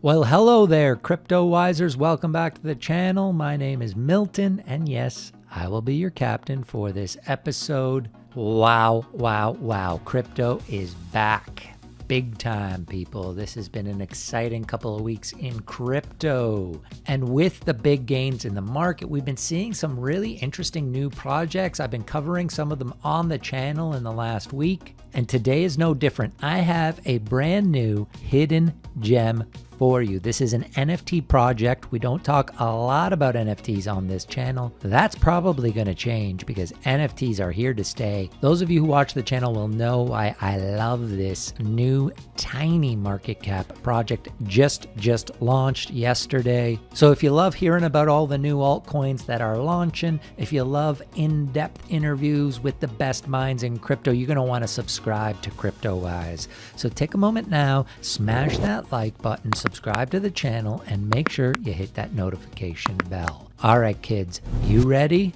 Well, hello there, Cryptowisers. Welcome back to the channel. My name is Milton, and yes, I will be your captain for this episode. Wow. Crypto is back. Big time, people. This has been an exciting couple of weeks in crypto. And with the big gains in the market, we've been seeing some really interesting new projects. I've been covering some of them on the channel in the last week. And today is no different. I have a brand new hidden gem for you. This is an NFT project. We don't talk a lot about NFTs on this channel. That's probably going to change because NFTs are here to stay. Those of you who watch the channel will know why I love this new tiny market cap project just launched yesterday. So if you love hearing about all the new altcoins that are launching, if you love in-depth interviews with the best minds in crypto, you're going to want to subscribe to Cryptowise. So take a moment now, smash that like button, subscribe to the channel, and make sure you hit that notification bell. All right, kids, you ready?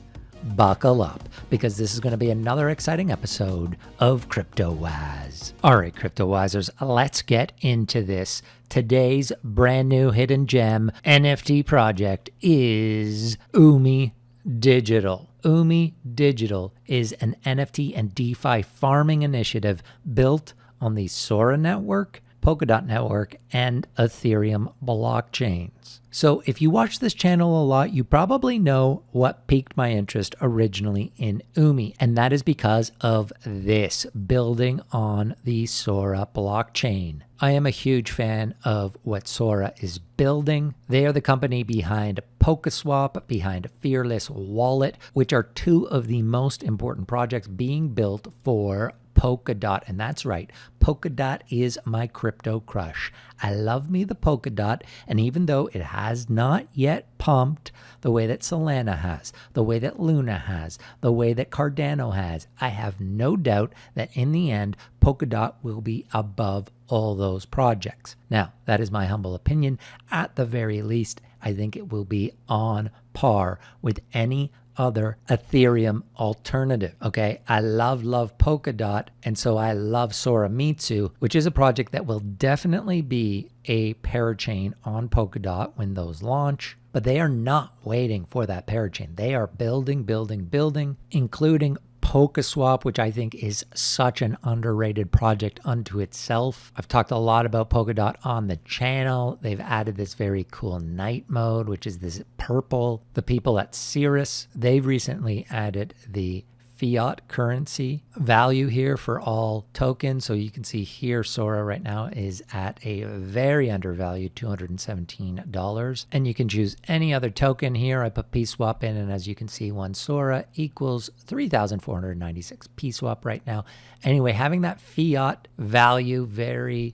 Buckle up, because this is going to be another exciting episode of Cryptowise. All right, Cryptowisers, let's get into this. Today's brand new hidden gem NFT project is UMI Digital. UMI Digital is an NFT and DeFi farming initiative built on the Sora network, Polkadot network, and Ethereum blockchains. So if you watch this channel a lot, you probably know what piqued my interest originally in UMI, and that is because of this, building on the Sora blockchain. I am a huge fan of what Sora is building. They are the company behind Polkaswap, behind Fearless Wallet, which are two of the most important projects being built for Polkadot. And that's right, Polkadot is my crypto crush. I love me the Polkadot, and even though it has not yet pumped the way that Solana has, the way that Luna has, the way that Cardano has, I have no doubt that in the end, Polkadot will be above all those projects. Now, that is my humble opinion. At the very least, I think it will be on par with any other Ethereum alternative. Okay, I love Polkadot, and so I love Soramitsu, which is a project that will definitely be a parachain on Polkadot when those launch. But they are not waiting for that parachain. They are building, including Polkaswap, which I think is such an underrated project unto itself. I've talked a lot about Polkadot on the channel. They've added this very cool night mode, which is this purple. The people at Cirrus, they've recently added the fiat currency value here for all tokens. So you can see here Sora right now is at a very undervalued $217, and you can choose any other token here. I put PSwap in, and as you can see, one Sora equals 3,496 PSwap right now. Anyway, having that fiat value, very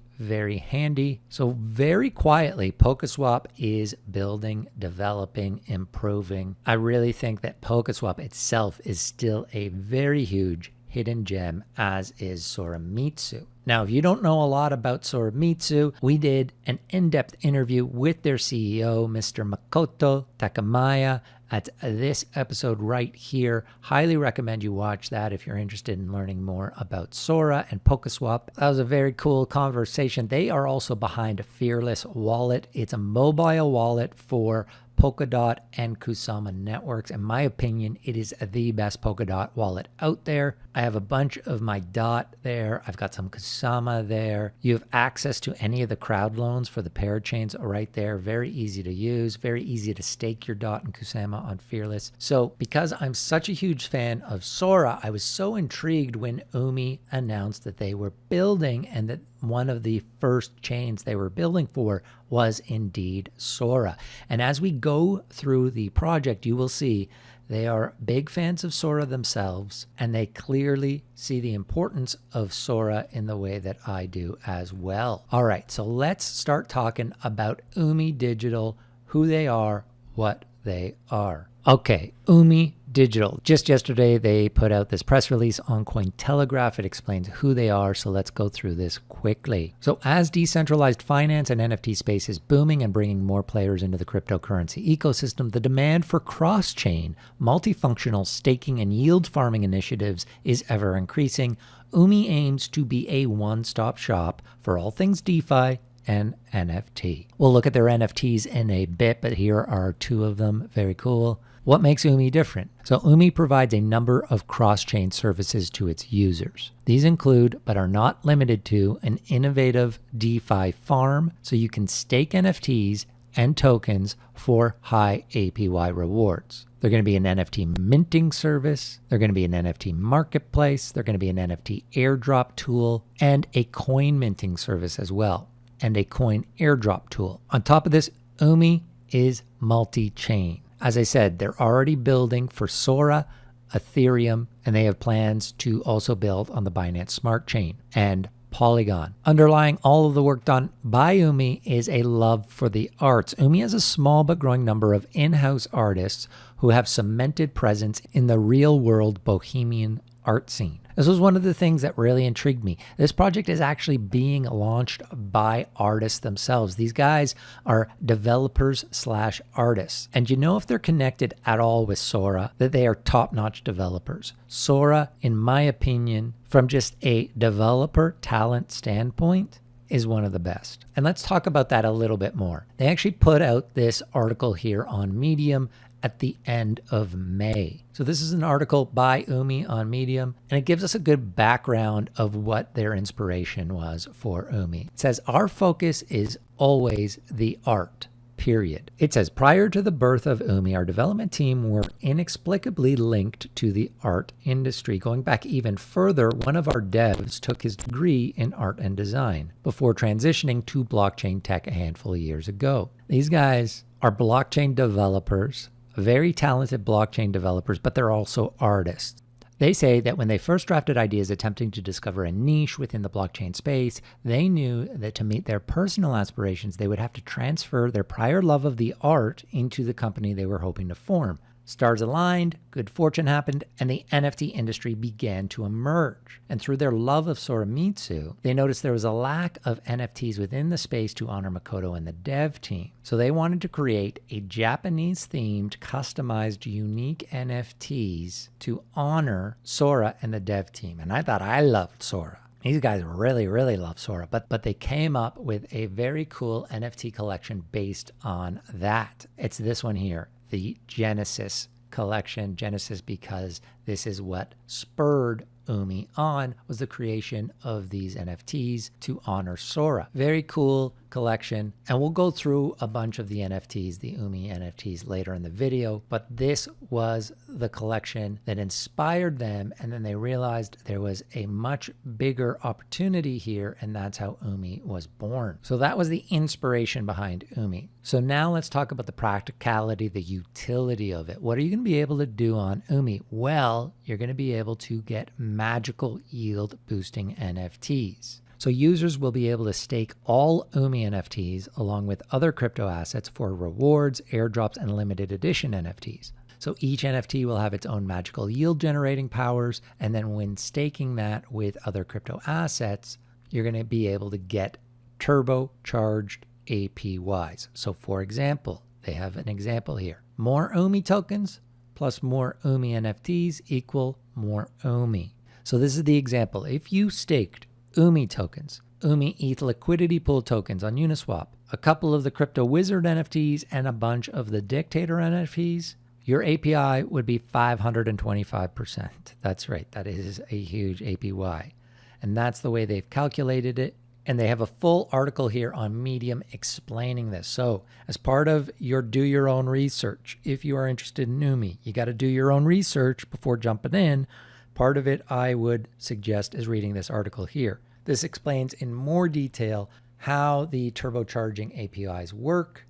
handy. So very quietly, Polkaswap is building, developing, improving. I really think that Polkaswap itself is still a very huge hidden gem, as is Soramitsu. Now, if you don't know a lot about Soramitsu, we did an in-depth interview with their CEO, Mr. Makoto Takamaya, at this episode right here. Highly recommend you watch that if you're interested in learning more about Sora and Polkaswap. That was a very cool conversation. They are also behind Fearless Wallet. It's a mobile wallet for Polkadot and Kusama networks. In my opinion, it is the best Polkadot wallet out there. I have a bunch of my DOT there. I've got some Kusama there. You have access to any of the crowd loans for the parachains right there. Very easy to use, very easy to stake your DOT and Kusama on Fearless. So because I'm such a huge fan of Sora, I was so intrigued when UMI announced that they were building, and that one of the first chains they were building for was indeed Sora. And as we go through the project, you will see they are big fans of Sora themselves, and they clearly see the importance of Sora in the way that I do as well. All right, so let's start talking about UMI Digital, who they are, what they are. Okay, UMI Digital. Just yesterday, they put out this press release on Cointelegraph. It explains who they are, so let's go through this quickly. So as decentralized finance and NFT space is booming and bringing more players into the cryptocurrency ecosystem, the demand for cross-chain, multifunctional staking and yield farming initiatives is ever increasing. UMI aims to be a one-stop shop for all things DeFi, an NFT. We'll look at their NFTs in a bit, but here are two of them. Very cool. What makes UMI different? So UMI provides a number of cross-chain services to its users. These include, but are not limited to, an innovative DeFi farm, so you can stake NFTs and tokens for high APY rewards. They're going to be an NFT minting service. They're going to be an NFT marketplace. They're going to be an NFT airdrop tool and a coin minting service as well, and a coin airdrop tool. On top of this, UMI is multi-chain. As I said, they're already building for Sora, Ethereum, and they have plans to also build on the Binance Smart Chain and Polygon. Underlying all of the work done by UMI is a love for the arts. UMI has a small but growing number of in-house artists who have cemented presence in the real-world bohemian art scene. This was one of the things that really intrigued me. This project is actually being launched by artists themselves. These guys are developers/artists. And you know if they're connected at all with Sora, that they are top-notch developers. Sora, in my opinion, from just a developer talent standpoint, is one of the best. And let's talk about that a little bit more. They actually put out this article here on Medium at the end of May. So this is an article by UMI on Medium, and it gives us a good background of what their inspiration was for UMI. It says, our focus is always the art, period. It says, prior to the birth of UMI, our development team were inexplicably linked to the art industry. Going back even further, one of our devs took his degree in art and design before transitioning to blockchain tech a handful of years ago. These guys are blockchain developers, very talented blockchain developers, but they're also artists. They say that when they first drafted ideas attempting to discover a niche within the blockchain space, they knew that to meet their personal aspirations, they would have to transfer their prior love of the art into the company they were hoping to form. Stars aligned, good fortune happened, and the NFT industry began to emerge. And through their love of Soramitsu, they noticed there was a lack of NFTs within the space to honor Makoto and the dev team. So they wanted to create a Japanese-themed, customized, unique NFTs to honor Sora and the dev team. And I thought I loved Sora. These guys really, really love Sora, but they came up with a very cool NFT collection based on that. It's this one here, the Genesis collection. Genesis because this is what spurred UMI on, was the creation of these NFTs to honor Sora. Very cool collection, and we'll go through a bunch of the NFTs, the UMI NFTs, later in the video, but this was the collection that inspired them, and then they realized there was a much bigger opportunity here, and that's how UMI was born. So that was the inspiration behind UMI. So now let's talk about the practicality, the utility of it. What are you going to be able to do on UMI? Well, you're going to be able to get magical yield boosting NFTs. So users will be able to stake all UMI NFTs along with other crypto assets for rewards, airdrops, and limited edition NFTs. So each NFT will have its own magical yield generating powers, and then when staking that with other crypto assets, you're going to be able to get turbocharged APYs. So for example, they have an example here. More UMI tokens plus more UMI NFTs equal more UMI. So this is the example. If you staked UMI tokens, UMI ETH liquidity pool tokens on Uniswap, a couple of the Crypto Wizard NFTs, and a bunch of the Dictator NFTs, your API would be 525%. That's right. That is a huge APY. And that's the way they've calculated it. And they have a full article here on Medium explaining this. So as part of your do your own research, if you are interested in UMI, you got to do your own research before jumping in. Part of it I would suggest is reading this article here. This explains in more detail how the turbocharging APIs work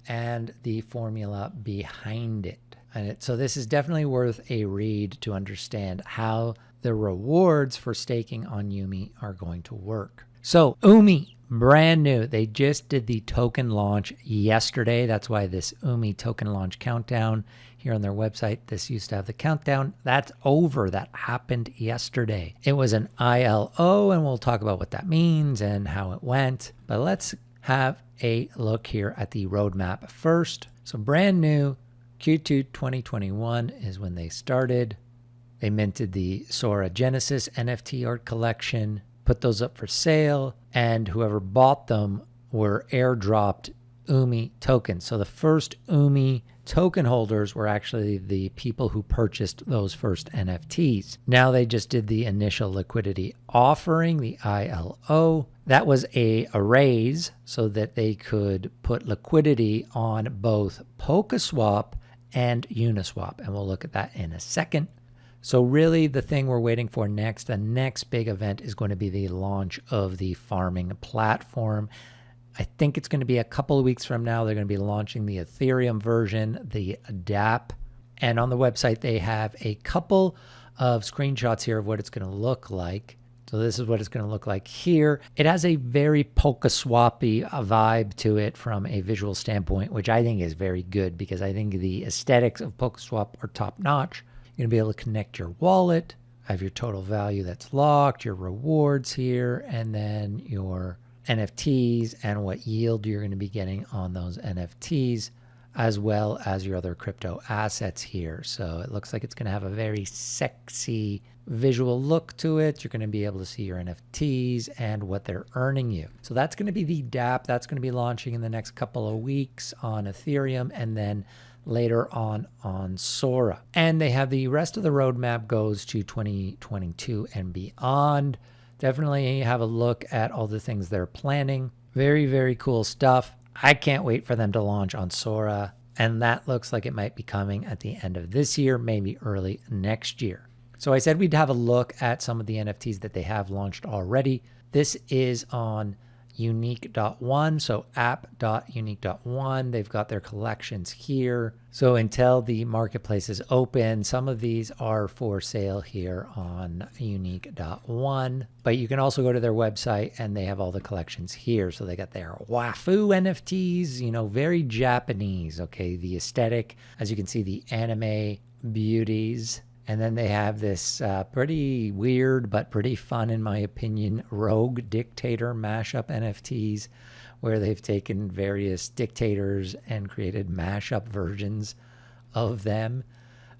and the formula behind it. So this is definitely worth a read to understand how the rewards for staking on UMI are going to work. So UMI, brand new. They just did the token launch yesterday. That's why this UMI token launch countdown here on their website. This used to have the countdown. That's over. That happened yesterday. It was an ILO, and we'll talk about what that means and how it went. But let's have a look here at the roadmap first. So brand new, Q2 2021 is when they started. They minted the Sora Genesis NFT art collection, put those up for sale, and whoever bought them were airdropped UMI tokens. So the first UMI token holders were actually the people who purchased those first NFTs. Now they just did the initial liquidity offering, the ILO. That was a raise so that they could put liquidity on both Polkaswap and Uniswap. And we'll look at that in a second. So really the thing we're waiting for next, the next big event is going to be the launch of the farming platform. I think it's going to be a couple of weeks from now. They're going to be launching the Ethereum version, the Dapp. And on the website, they have a couple of screenshots here of what it's going to look like. So this is what it's going to look like here. It has a very Polkaswap-y vibe to it from a visual standpoint, which I think is very good because I think the aesthetics of Polkaswap are top-notch. You're going to be able to connect your wallet, have your total value that's locked, your rewards here, and then your NFTs and what yield you're going to be getting on those NFTs, as well as your other crypto assets here. So it looks like it's going to have a very sexy visual look to it. You're going to be able to see your NFTs and what they're earning you. So that's going to be the Dapp. That's going to be launching in the next couple of weeks on Ethereum and then later on Sora. And they have the rest of the roadmap goes to 2022 and beyond. Definitely have a look at all the things they're planning. Very, very cool stuff. I can't wait for them to launch on Sora. And that looks like it might be coming at the end of this year, maybe early next year. So I said we'd have a look at some of the NFTs that they have launched already. This is on unique.one, so app.unique.one. They've got their collections here. So until the marketplace is open, some of these are for sale here on unique.one. But you can also go to their website and they have all the collections here. So they got their Wafu NFTs, you know, very Japanese. Okay, the aesthetic, as you can see, the anime beauties. And then they have this pretty weird but pretty fun, in my opinion, rogue dictator mashup NFTs, where they've taken various dictators and created mashup versions of them.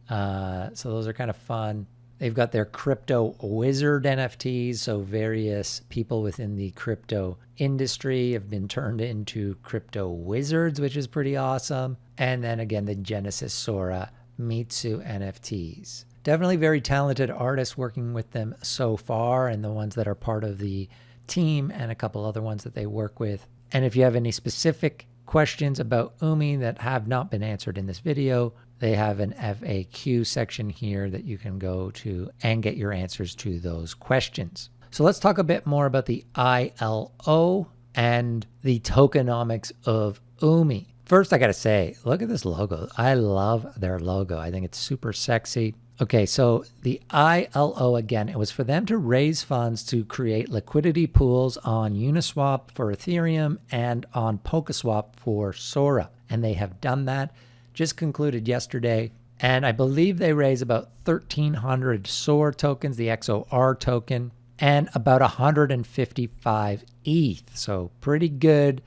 So those are kind of fun. They've got their crypto wizard NFTs, so various people within the crypto industry have been turned into crypto wizards, which is pretty awesome. And then again, the Genesis Soramitsu NFTs. Definitely very talented artists working with them so far, and the ones that are part of the team and a couple other ones that they work with. And if you have any specific questions about UMI that have not been answered in this video, they have an FAQ section here that you can go to and get your answers to those questions. So let's talk a bit more about the ILO and the tokenomics of UMI. First, I got to say, look at this logo. I love their logo. I think it's super sexy. Okay, so the ILO, again, it was for them to raise funds to create liquidity pools on Uniswap for Ethereum and on Polkaswap for Sora. And they have done that, just concluded yesterday. And I believe they raised about 1,300 Sora tokens, the XOR token, and about 155 ETH. So pretty good.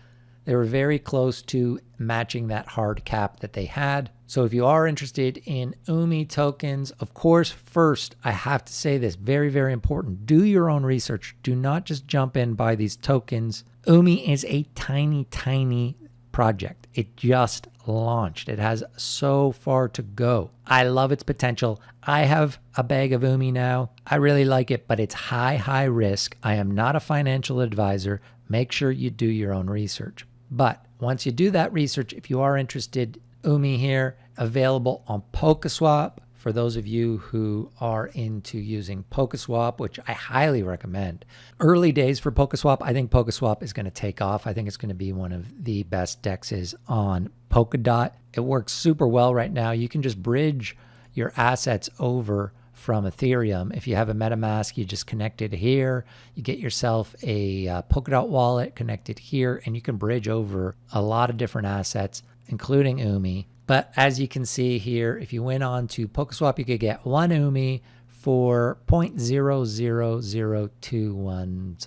They were very close to matching that hard cap that they had. So if you are interested in UMI tokens, of course, first, I have to say this, very, very important. Do your own research. Do not just jump in, buy these tokens. UMI is a tiny, tiny project. It just launched. It has so far to go. I love its potential. I have a bag of UMI now. I really like it, but it's high, high risk. I am not a financial advisor. Make sure you do your own research. But once you do that research, if you are interested, UMI here, available on Polkaswap. For those of you who are into using Polkaswap, which I highly recommend. Early days for Polkaswap. I think Polkaswap is going to take off. I think it's going to be one of the best dexes on Polkadot. It works super well right now. You can just bridge your assets over from Ethereum. If you have a MetaMask, you just connect it here. You get yourself a Polkadot wallet connected here, and you can bridge over a lot of different assets, including UMI. But as you can see here, if you went on to Polkaswap, you could get one UMI for 0.00021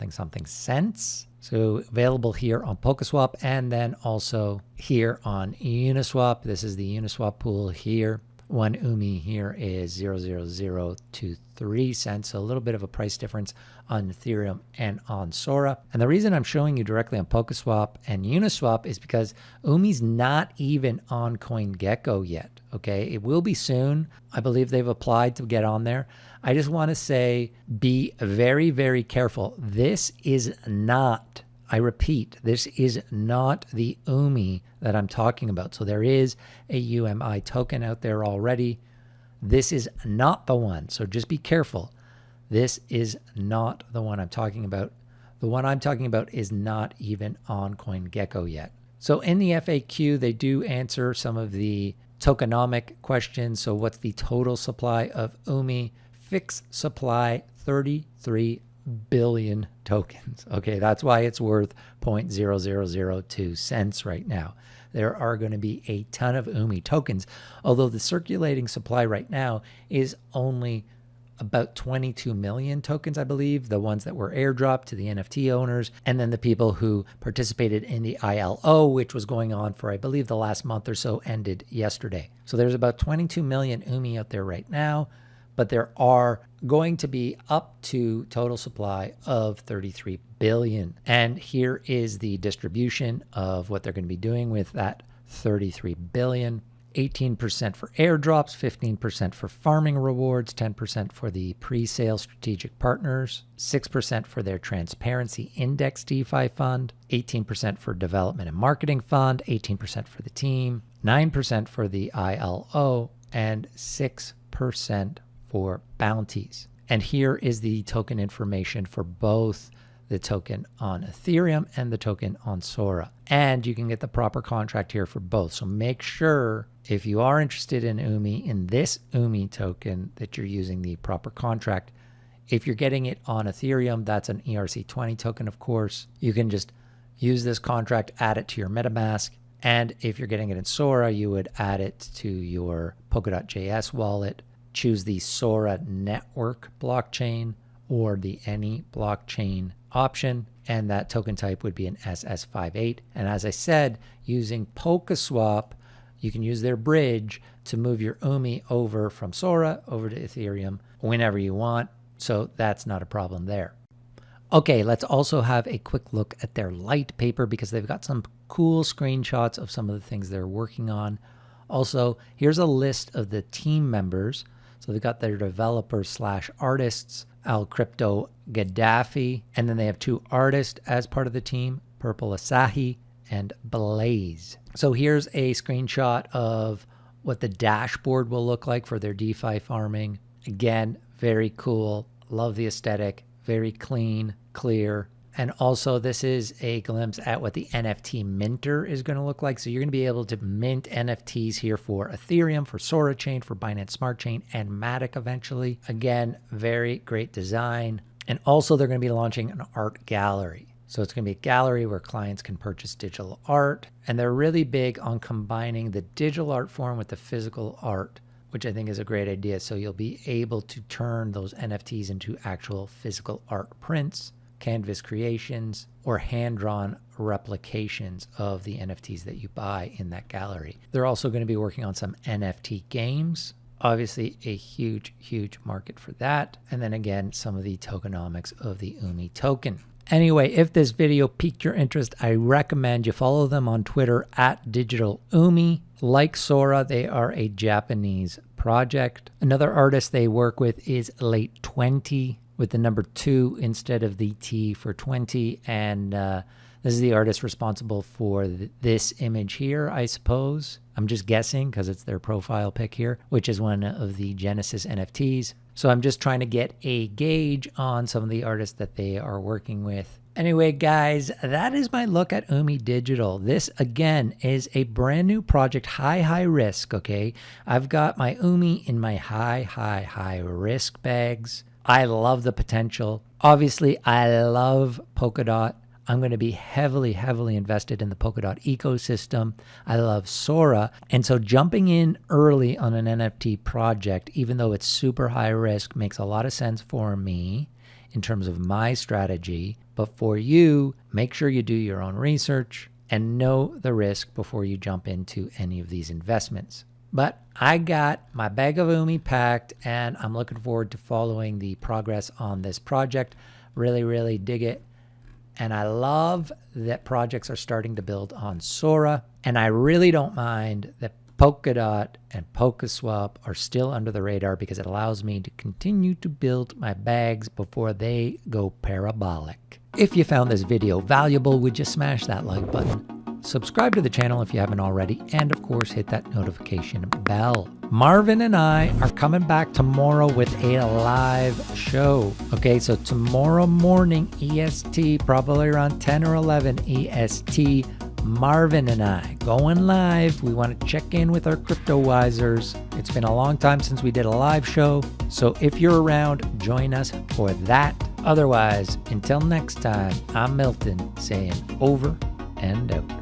something cents. So available here on Polkaswap and then also here on Uniswap. This is the Uniswap pool here. One UMI here is 0.00023 cents, so a little bit of a price difference on Ethereum and on Sora. And the reason I'm showing you directly on Polkaswap and Uniswap is because UMI's not even on CoinGecko yet, okay? It will be soon. I believe they've applied to get on there. I just want to say, be very, very careful. This is not, I repeat, this is not the UMI that I'm talking about. So there is a UMI token out there already. This is not the one. So just be careful. This is not the one I'm talking about. The one I'm talking about is not even on CoinGecko yet. So in the FAQ, they do answer some of the tokenomic questions. So what's the total supply of UMI? Fixed supply, 33 billion tokens. Okay, that's why it's worth 0.0002 cents right now. There are going to be a ton of UMI tokens, although the circulating supply right now is only about 22 million tokens, I believe, the ones that were airdropped to the NFT owners, and then the people who participated in the ILO, which was going on for, I believe, the last month or so, ended yesterday. So there's about 22 million UMI out there right now, but there are going to be up to total supply of 33 billion. And here is the distribution of what they're going to be doing with that 33 billion. 18% for airdrops, 15% for farming rewards, 10% for the pre-sale strategic partners, 6% for their transparency index DeFi fund, 18% for development and marketing fund, 18% for the team, 9% for the ILO, and 6% for bounties. And here is the token information for both the token on Ethereum and the token on Sora. And you can get the proper contract here for both. So make sure if you are interested in UMI, in this UMI token, that you're using the proper contract. If you're getting it on Ethereum, that's an ERC20 token, of course. You can just use this contract, add it to your MetaMask. And if you're getting it in Sora, you would add it to your Polkadot.js wallet. Choose the Sora network blockchain or the any blockchain option, and that token type would be an SS58. And as I said, using Polkaswap, you can use their bridge to move your UMI over from Sora over to Ethereum whenever you want. So that's not a problem there. Okay, let's also have a quick look at their light paper because they've got some cool screenshots of some of the things they're working on. Also, here's a list of the team members. So they've got their developers / artists, Crypto Gaddafi, and then they have 2 artists as part of the team, Purple Asahi and Blaze. So here's a screenshot of what the dashboard will look like for their DeFi farming. Again, very cool. Love the aesthetic. Very clean, clear. And also this is a glimpse at what the NFT minter is going to look like. So you're going to be able to mint NFTs here for Ethereum, for Sora Chain, for Binance Smart Chain, and Matic eventually. Again, very great design. And also they're going to be launching an art gallery. So it's going to be a gallery where clients can purchase digital art. And they're really big on combining the digital art form with the physical art, which I think is a great idea. So you'll be able to turn those NFTs into actual physical art prints, canvas creations, or hand-drawn replications of the NFTs that you buy in that gallery. They're also going to be working on some NFT games. Obviously, a huge, huge market for that. And then again, some of the tokenomics of the UMI token. Anyway, if this video piqued your interest, I recommend you follow them on Twitter at Digital UMI. Like Sora, they are a Japanese project. Another artist they work with is Late 20 with the number 2 instead of the T for 20. And this is the artist responsible for this image here, I suppose. I'm just guessing because it's their profile pic here, which is one of the Genesis NFTs. So I'm just trying to get a gauge on some of the artists that they are working with. Anyway, guys, that is my look at UMI Digital. This, again, is a brand new project, high risk, okay? I've got my UMI in my high risk bags. I love the potential. Obviously, I love Polkadot. I'm going to be heavily invested in the Polkadot ecosystem. I love Sora. And so jumping in early on an NFT project, even though it's super high risk, makes a lot of sense for me in terms of my strategy. But for you, make sure you do your own research and know the risk before you jump into any of these investments. But I got my bag of UMI packed, and I'm looking forward to following the progress on this project. Really, really dig it. And I love that projects are starting to build on Sora. And I really don't mind that Polkadot and Polkaswap are still under the radar, because it allows me to continue to build my bags before they go parabolic. If you found this video valuable, would you smash that like button? Subscribe to the channel if you haven't already, and of course hit that notification bell. Marvin and I are coming back tomorrow with a live show. Okay, so tomorrow morning EST, probably around 10 or 11 EST, Marvin and I going live. We want to check in with our Cryptowisers. It's been a long time since we did a live show, so if you're around, join us for that. Otherwise, until next time, I'm Milton saying over and out.